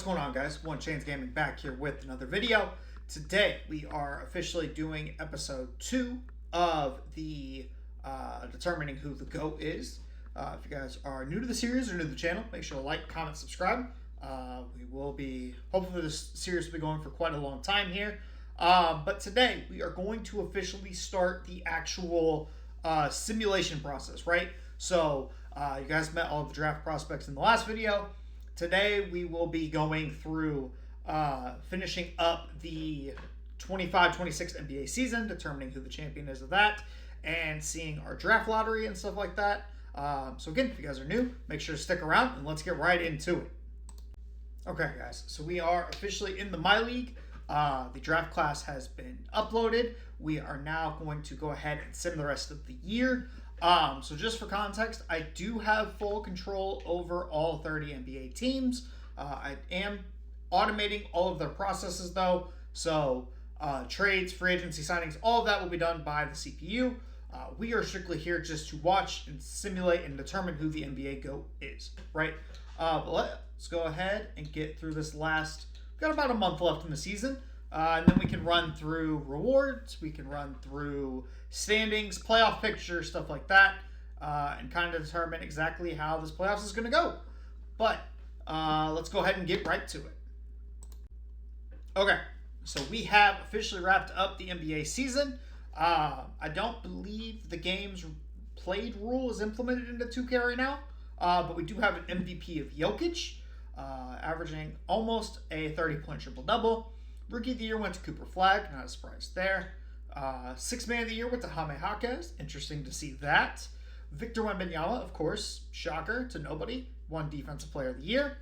going on, guys? One Chains Gaming back here with another video. Today we are officially doing episode 2 of the determining who the GOAT is. If you guys are new to the series or new to the channel, make sure to like, comment, subscribe. We will be, hopefully this series will be going for quite a long time here. But today we are going to officially start the actual simulation process, right? So you guys met all of the draft prospects in the last video. Today we will be going through finishing up the 25-26 NBA season, determining who the champion is of that, and seeing our draft lottery and stuff like that. So again, if you guys are new, make sure to stick around and let's get right into it. Okay, guys, so we are officially in the My League. The draft class has been uploaded. We are now going to go ahead and sim the rest of the year. So just for context, I do have full control over all 30 NBA teams. I am automating all of their processes though. So trades, free agency signings, all of that will be done by the CPU. We are strictly here just to watch and simulate and determine who the NBA GOAT is, right? But let's go ahead and get through this last, we've got about a month left in the season. And then we can run through rewards, we can run through standings, playoff pictures, stuff like that, and kind of determine exactly how this playoffs is going to go. But let's go ahead and get right to it. Okay, so we have officially wrapped up the NBA season. I don't believe the games played rule is implemented into 2K right now, but we do have an MVP of Jokic, averaging almost a 30-point triple-double. Rookie of the Year went to Cooper Flag, not a surprise there. Sixth Man of the Year went to Jaime Jaquez, interesting to see that. Victor Wembanyama, of course, shocker to nobody, won Defensive Player of the Year.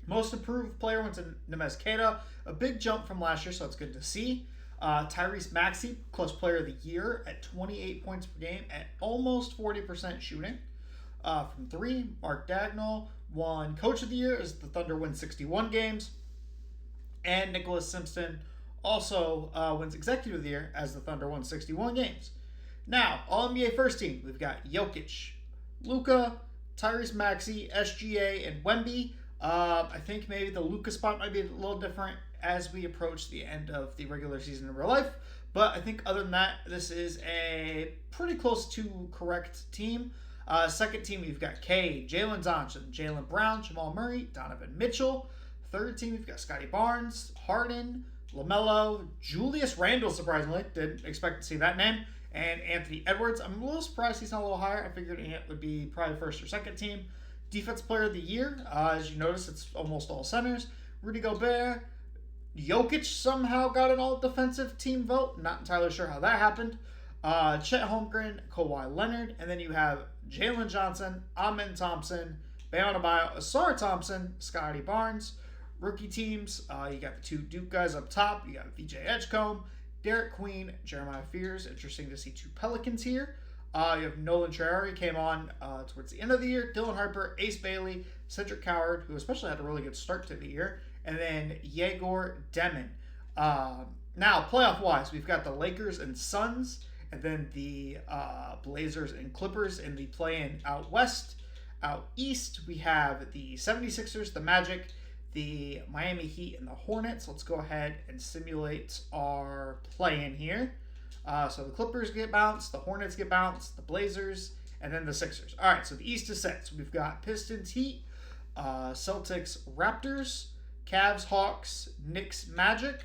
Most Improved Player went to Nemes Keita, a big jump from last year, so it's good to see. Tyrese Maxey, Close Player of the Year at 28 points per game at almost 40% shooting. From 3, Mark Dagnall won Coach of the Year as the Thunder win 61 games. And Nicholas Simpson also wins Executive of the Year as the Thunder won 61 games. Now, All-NBA First Team, we've got Jokic, Luka, Tyrese Maxey, SGA, and Wemby. I think maybe the Luka spot might be a little different as we approach the end of the regular season in real life. But I think other than that, this is a pretty close to correct team. Second team, we've got K, Jalen Johnson, Jaylen Brown, Jamal Murray, Donovan Mitchell. Third team, we've got Scotty Barnes, Harden, LaMelo, Julius Randle, surprisingly. Didn't expect to see that name. And Anthony Edwards. I'm a little surprised he's not a little higher. I figured Ant would be probably first or second team. Defensive Player of the Year. As you notice, it's almost all centers. Rudy Gobert. Jokic somehow got an all-defensive team vote. Not entirely sure how that happened. Chet Holmgren, Kawhi Leonard. And then you have Jalen Johnson, Amen Thompson, Bam Adebayo, Asar Thompson, Scotty Barnes. Rookie teams, you got the 2 Duke guys up top. You got VJ Edgecombe, Derek Queen, Jeremiah Fears. Interesting to see 2 Pelicans here. You have Nolan Traore came on towards the end of the year. Dylan Harper, Ace Bailey, Cedric Coward, who especially had a really good start to the year. And then Yegor Demon. Now, playoff-wise, we've got the Lakers and Suns. And then the Blazers and Clippers in the play-in out west. Out east, we have the 76ers, the Magic, the Miami Heat, and the Hornets. Let's go ahead and simulate our play-in here. So the Clippers get bounced, the Hornets get bounced, the Blazers, and then the Sixers. All right, so the East is set. So we've got Pistons, Heat, Celtics, Raptors, Cavs, Hawks, Knicks, Magic.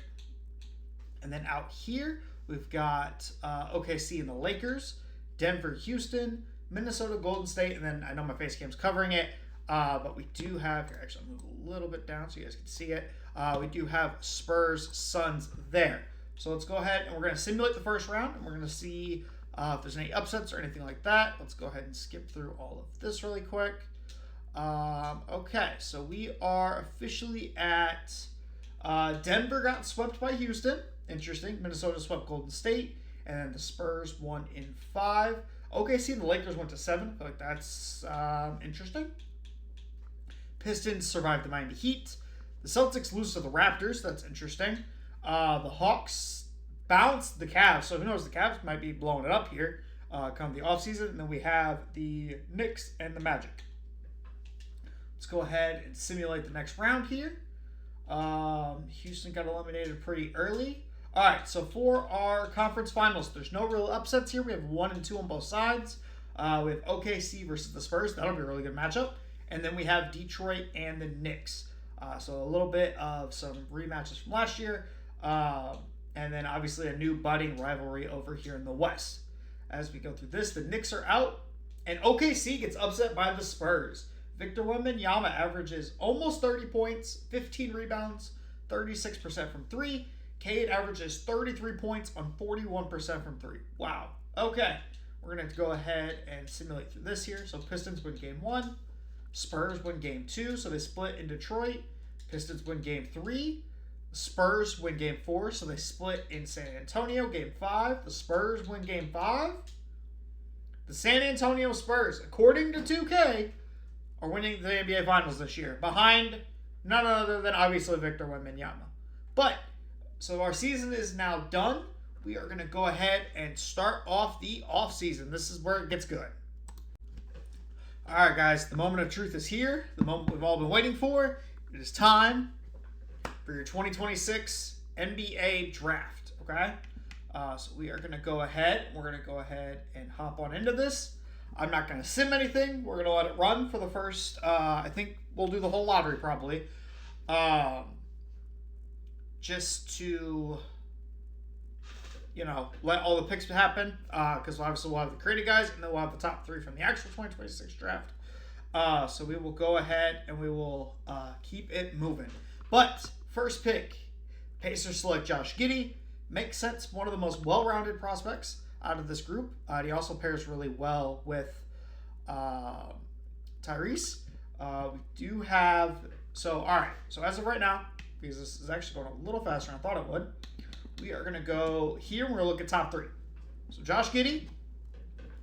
And then out here, we've got OKC and the Lakers, Denver, Houston, Minnesota, Golden State, and then I know my face cam's covering it. But we do have, here, actually, I'll move a little bit down so you guys can see it. We do have Spurs, Suns there. So let's go ahead and we're going to simulate the first round, and we're going to see if there's any upsets or anything like that. Let's go ahead and skip through all of this really quick. Okay, so we are officially at Denver got swept by Houston. Interesting. Minnesota swept Golden State, and then the Spurs won in 5. OKC and the Lakers went to 7. I feel like that's interesting. Pistons survived the Miami Heat. The Celtics lose to the Raptors. That's interesting. The Hawks bounced the Cavs. So who knows? The Cavs might be blowing it up here come the offseason. And then we have the Knicks and the Magic. Let's go ahead and simulate the next round here. Houston got eliminated pretty early. All right, so for our conference finals, there's no real upsets here. We have 1 and 2 on both sides. We have OKC versus the Spurs. That'll be a really good matchup. And then we have Detroit and the Knicks. So a little bit of some rematches from last year. And then obviously a new budding rivalry over here in the West. As we go through this, the Knicks are out. And OKC gets upset by the Spurs. Victor Wembanyama averages almost 30 points, 15 rebounds, 36% from 3. Cade averages 33 points on 41% from 3. Wow. Okay. We're going to go ahead and simulate through this here. So Pistons win game 1. Spurs win game 2. So they split in Detroit. Pistons win game 3. The Spurs win game 4. So they split in San Antonio. Game 5. The Spurs win game 5. The San Antonio Spurs, according to 2K, are winning the NBA Finals this year, behind none other than obviously Victor Wembanyama. But, so our season is now done. We are going to go ahead and start off the offseason. This is where it gets good. All right, guys, the moment of truth is here. The moment we've all been waiting for. It is time for your 2026 NBA Draft, okay? So we are going to go ahead. We're going to go ahead and hop on into this. I'm not going to sim anything. We're going to let it run for the first, I think we'll do the whole lottery probably. Just to, let all the picks happen. Because obviously we'll have the creative guys and then we'll have the top 3 from the actual 2026 draft. So we will go ahead and we will keep it moving. But first pick, Pacers select Josh Giddey. Makes sense. One of the most well-rounded prospects out of this group. He also pairs really well with Tyrese. We do have... So, all right. So, as of right now, because this is actually going a little faster than I thought it would, we are going to go here and we're going to look at top 3. So, Josh Giddey,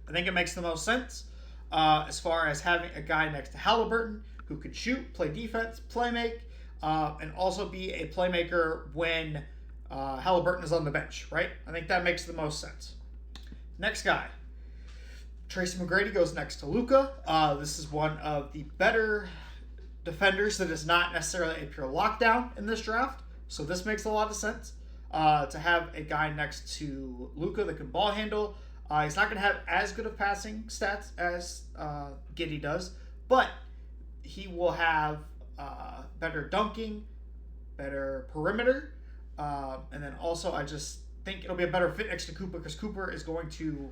I think it makes the most sense as far as having a guy next to Halliburton who can shoot, play defense, play make, and also be a playmaker when Halliburton is on the bench, right? I think that makes the most sense. Next guy, Tracy McGrady goes next to Luka. This is one of the better defenders that is not necessarily a pure lockdown in this draft. So this makes a lot of sense to have a guy next to Luka that can ball handle. He's not going to have as good of passing stats as Giddey does, but he will have better dunking, better perimeter, and then also I just think it'll be a better fit next to Cooper because Cooper is going to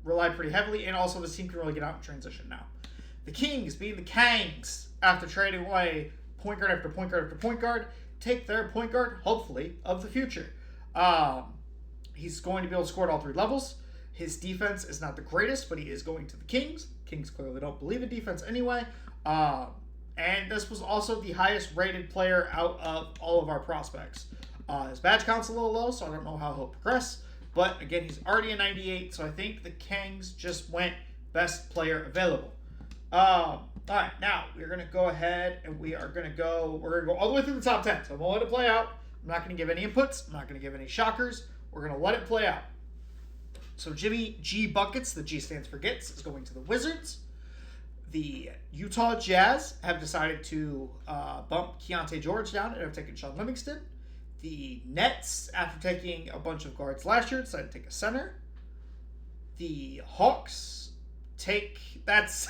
rely pretty heavily, and also this team can really get out in transition now. The Kings, being the Kangs, after trading away point guard after point guard after point guard, take their point guard, hopefully, of the future. He's going to be able to score at all 3 levels. His defense is not the greatest, but he is going to the Kings. Kings clearly don't believe in defense anyway. And this was also the highest rated player out of all of our prospects. His badge count's a little low, so I don't know how he'll progress. But again, he's already a 98, so I think the Kings just went best player available. All right, now we're going to go ahead and we're going to go all the way through the top 10. So I'm going to let it play out. I'm not going to give any inputs. I'm not going to give any shockers. We're going to let it play out. So Jimmy G Buckets, the G stands for Gets, is going to the Wizards. The Utah Jazz have decided to bump Keontae George down and have taken Sean Livingston. The Nets, after taking a bunch of guards last year, decided to take a center. The Hawks take... That's...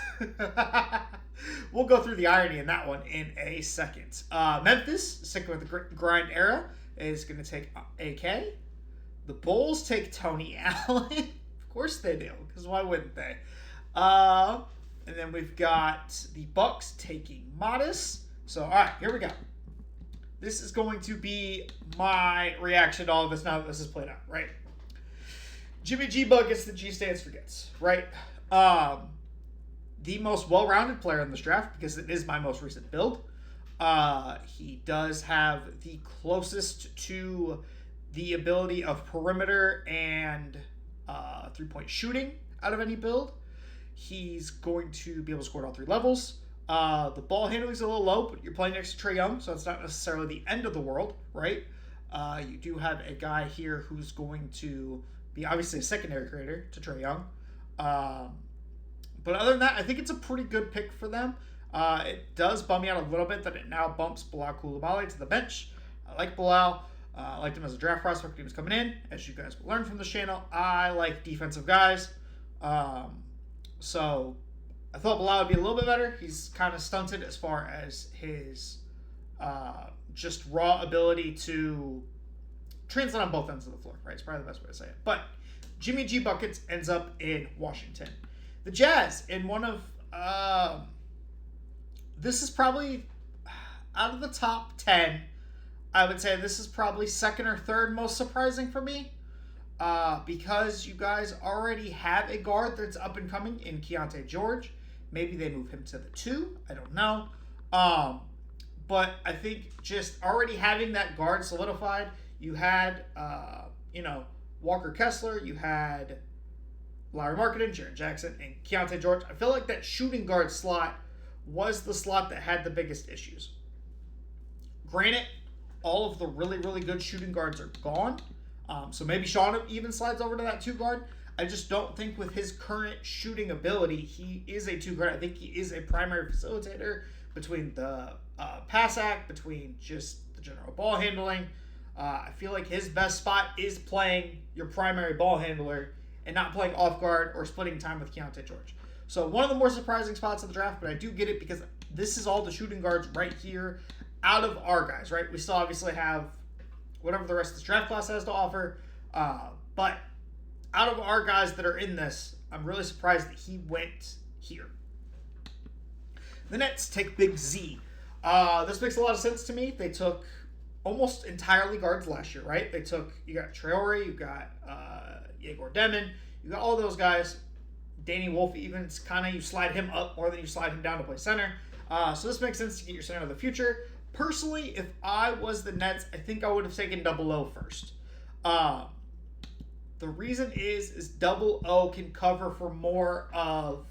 We'll go through the irony in that one in a second. Memphis, sticking with the grind era, is going to take AK. The Bulls take Tony Allen. Of course they do, because why wouldn't they? And then we've got the Bucks taking Modest. So, all right, here we go. This is going to be my reaction to all of this now that this is played out, right? Jimmy G Buckets, the G stands for Gets, right? The most well-rounded player in this draft because it is my most recent build. He does have the closest to the ability of perimeter and three-point shooting out of any build. He's going to be able to score at all 3 levels. The ball handling is a little low, but you're playing next to Trae Young, so it's not necessarily the end of the world, right? You do have a guy here who's going to be obviously a secondary creator to Trae Young. But other than that, I think it's a pretty good pick for them. It does bum me out a little bit that it now bumps Bilal Coulibaly to the bench. I like Bilal. I liked him as a draft prospect when he was coming in. As you guys will learn from this channel, I like defensive guys. So I thought Bilal would be a little bit better. He's kind of stunted as far as his just raw ability to translate on both ends of the floor, right? It's probably the best way to say it. But Jimmy G Buckets ends up in Washington. The Jazz, in one of... this is probably, out of the top 10, I would say this is probably second or third most surprising for me. Because you guys already have a guard that's up and coming in Keontae George. Maybe they move him to the 2. I don't know. But I think just already having that guard solidified, you had, Walker Kessler, you had Larry Marketing, Jaren Jackson, and Keontae George. I feel like that shooting guard slot was the slot that had the biggest issues. Granted, all of the really, really good shooting guards are gone. So maybe Sean even slides over to that 2 guard. I just don't think with his current shooting ability, he is a 2 guard. I think he is a primary facilitator between the pass act, between just the general ball handling. I feel like his best spot is playing your primary ball handler and not playing off guard or splitting time with Keontae George. So one of the more surprising spots of the draft, but I do get it because this is all the shooting guards right here out of our guys, right? We still obviously have whatever the rest of this draft class has to offer. But out of our guys that are in this, I'm really surprised that he went here. The Nets take Big Z. This makes a lot of sense to me. They took almost entirely guards last year, right? You got Traore, you got Yegor Demon, you got all those guys. Danny Wolf even, it's kind of you slide him up more than you slide him down to play center. So this makes sense to get your center of the future. Personally, if I was the Nets, I think I would have taken Double O first. The reason is Double O can cover for more of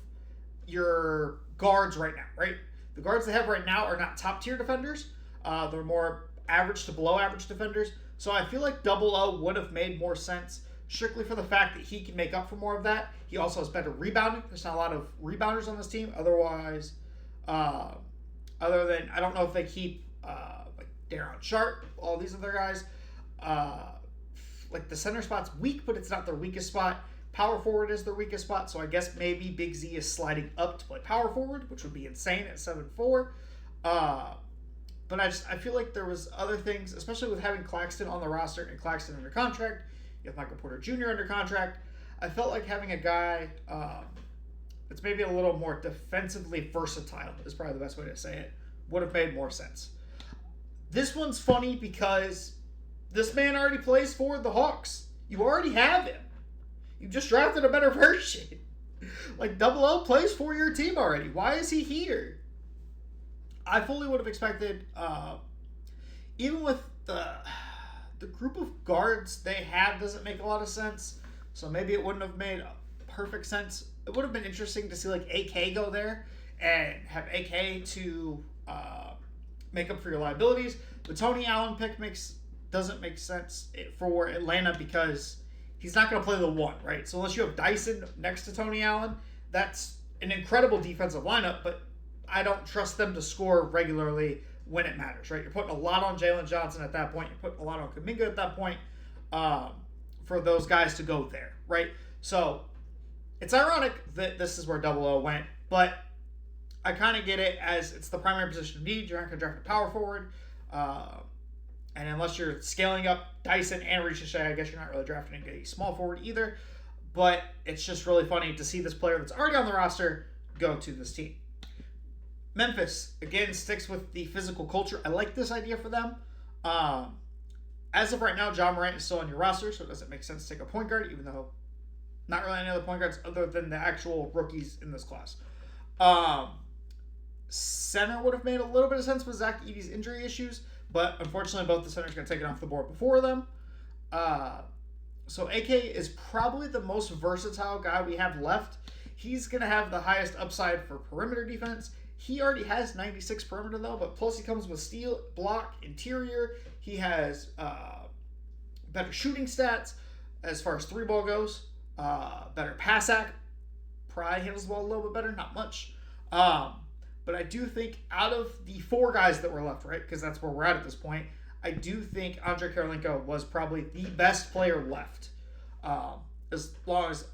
your guards right now, right? The guards they have right now are not top tier defenders. They're more average to below average defenders. So I feel like Double O would have made more sense strictly for the fact that he can make up for more of that. He also has better rebounding. There's not a lot of rebounders on this team. Otherwise, other than, I don't know if they keep like Darren Sharp, all these other guys. Like the center spot's weak, but it's not their weakest spot. Power forward is their weakest spot, so I guess maybe Big Z is sliding up to play power forward, which would be insane at 7'4". But I feel like there was other things, especially with having Claxton on the roster and Claxton under contract. You have Michael Porter Jr. under contract. I felt like having a guy that's maybe a little more defensively versatile is probably the best way to say it, would have made more sense. This one's funny because this man already plays for the Hawks. You already have him. You just drafted a better version. Like, Double O plays for your team already. Why is he here? I fully would have expected, even with the group of guards they have doesn't make a lot of sense. So maybe it wouldn't have made perfect sense. It would have been interesting to see like AK go there and have AK to make up for your liabilities. The Tony Allen pick doesn't make sense for Atlanta because he's not going to play the 1, right? So unless you have Dyson next to Tony Allen, that's an incredible defensive lineup, but I don't trust them to score regularly when it matters, right? You're putting a lot on Jalen Johnson at that point. You're putting a lot on Kuminga at that point for those guys to go there, right? So it's ironic that this is where Double O went, but I kind of get it as it's the primary position of need. You're not going to draft a power forward. And unless you're scaling up Dyson and Ricochet, I guess you're not really drafting a small forward either. But it's just really funny to see this player that's already on the roster go to this team. Memphis, again, sticks with the physical culture. I like this idea for them. As of right now, John Morant is still on your roster, so it doesn't make sense to take a point guard, even though not really any other point guards other than the actual rookies in this class. Center would have made a little bit of sense with Zach Edey's injury issues, but unfortunately both the centers got taken off the board before them. So AK is probably the most versatile guy we have left. He's going to have the highest upside for perimeter defense. He already has 96 perimeter though, but plus he comes with steal, block, interior. He has better shooting stats as far as 3-ball goes. Better pass act. Probably handles the ball a little bit better, not much. But But I do think out of the 4 guys that were left, right, because that's where we're at this point, I do think Andrei Karolinko was probably the best player left, as long as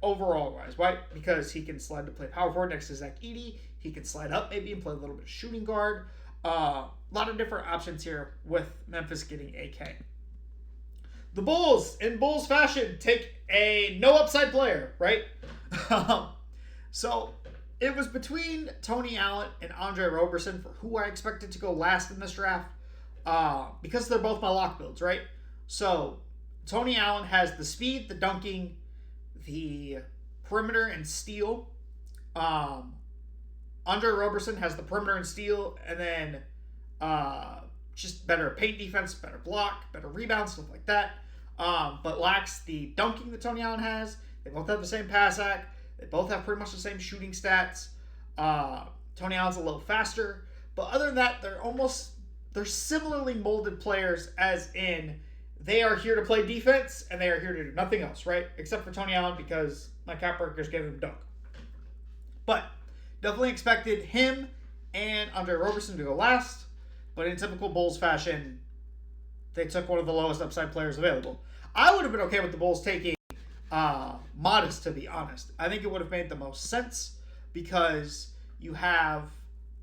overall-wise, right? Because he can slide to play power forward next to Zach Edey. He can slide up maybe and play a little bit of shooting guard. A lot of different options here with Memphis getting AK. The Bulls, in Bulls fashion, take a no-upside player, right? So it was between Tony Allen and Andre Roberson for who I expected to go last in this draft, because they're both my lock builds, right? So Tony Allen has the speed, the dunking, the perimeter and steal. Andre Roberson has the perimeter and steal, and then just better paint defense, better block, better rebound, stuff like that. But lacks the dunking that Tony Allen has. They both have the same pass act. They both have pretty much the same shooting stats. Tony Allen's a little faster. But other than that, they're similarly molded players, as in they are here to play defense and they are here to do nothing else, right? Except for Tony Allen, because my cap breakers gave him dunk. But definitely expected him and Andre Roberson to go last. But in typical Bulls fashion, they took one of the lowest upside players available. I would have been okay with the Bulls taking Modest, to be honest. I think it would have made the most sense, because you have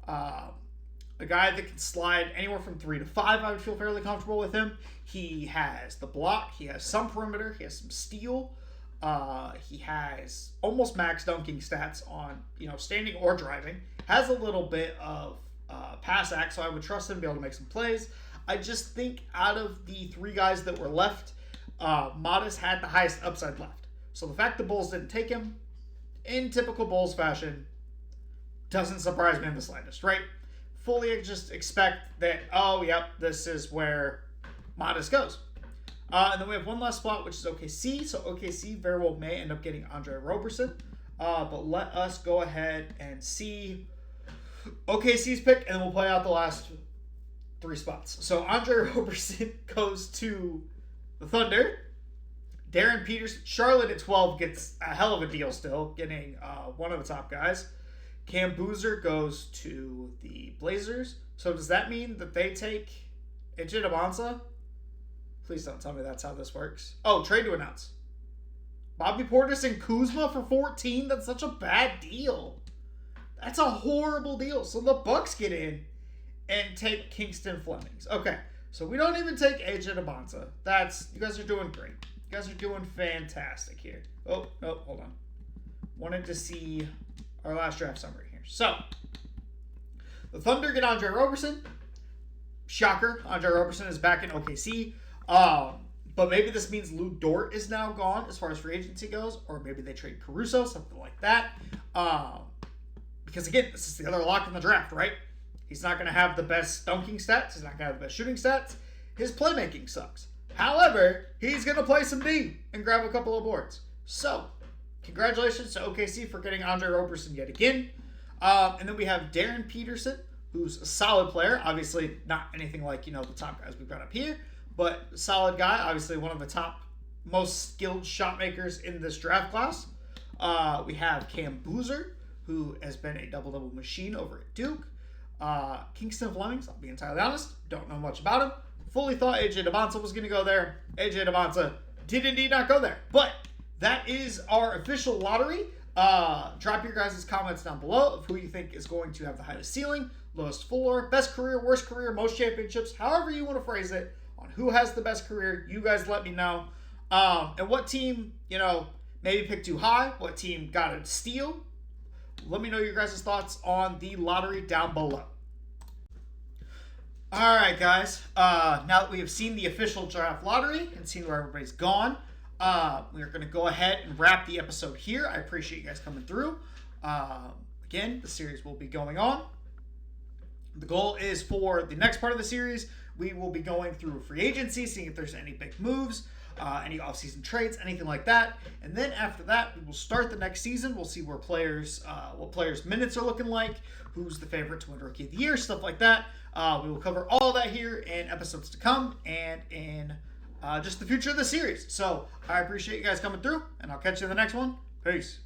a guy that can slide anywhere from 3 to 5. I would feel fairly comfortable with him. He has the block. He has some perimeter. He has some steal. He has almost max dunking stats on, standing or driving. Has a little bit of pass act, so I would trust him to be able to make some plays. I just think out of the 3 guys that were left, Modest had the highest upside left. So the fact the Bulls didn't take him, in typical Bulls fashion, doesn't surprise me in the slightest, right? Fully just expect that, this is where Modest goes. And then we have one last spot, which is OKC. So OKC very well may end up getting Andre Roberson. But let us go ahead and see OKC's pick, and then we'll play out the last 3 spots. So Andre Roberson goes to the Thunder. Darren Peters, Charlotte at 12 gets a hell of a deal still, getting one of the top guys. Cam Boozer goes to the Blazers. So does that mean that they take Ejid Avanza? Please don't tell me that's how this works. Oh, trade to announce. Bobby Portis and Kuzma for 14? That's such a bad deal. That's a horrible deal. So the Bucks get in and take Kingston Flemings. Okay, so we don't even take Ejid Avanza. You guys are doing great. You guys are doing fantastic here. Oh, hold on. Wanted to see our last draft summary here. So, the Thunder get Andre Roberson. Shocker, Andre Roberson is back in OKC. But maybe this means Lou Dort is now gone as far as free agency goes. Or maybe they trade Caruso, something like that. Because again, this is the other lock in the draft, right? He's not going to have the best dunking stats. He's not going to have the best shooting stats. His playmaking sucks. However, he's going to play some D and grab a couple of boards. So, congratulations to OKC for getting Andre Roberson yet again. And then we have Darren Peterson, who's a solid player. Obviously, not anything like, the top guys we've got up here, but a solid guy. Obviously, one of the top, most skilled shot makers in this draft class. We have Cam Boozer, who has been a double-double machine over at Duke. Kingston Flemings, I'll be entirely honest, don't know much about him. Fully thought Ejid Avanza was going to go there. Ejid Avanza did indeed not go there. But that is our official lottery. Drop your guys' comments down below of who you think is going to have the highest ceiling, lowest floor, best career, worst career, most championships, however you want to phrase it, on who has the best career. You guys let me know. And what team, maybe picked too high, what team got a steal. Let me know your guys' thoughts on the lottery down below. All right, guys. Now that we have seen the official draft lottery and seen where everybody's gone, we are going to go ahead and wrap the episode here. I appreciate you guys coming through. Again, the series will be going on. The goal is for the next part of the series, we will be going through free agency, seeing if there's any big moves, any offseason trades, anything like that. And then after that, we will start the next season. We'll see where what players' minutes are looking like, who's the favorite to win Rookie of the Year, stuff like that. We will cover all that here in episodes to come and in just the future of the series. So I appreciate you guys coming through, and I'll catch you in the next one. Peace.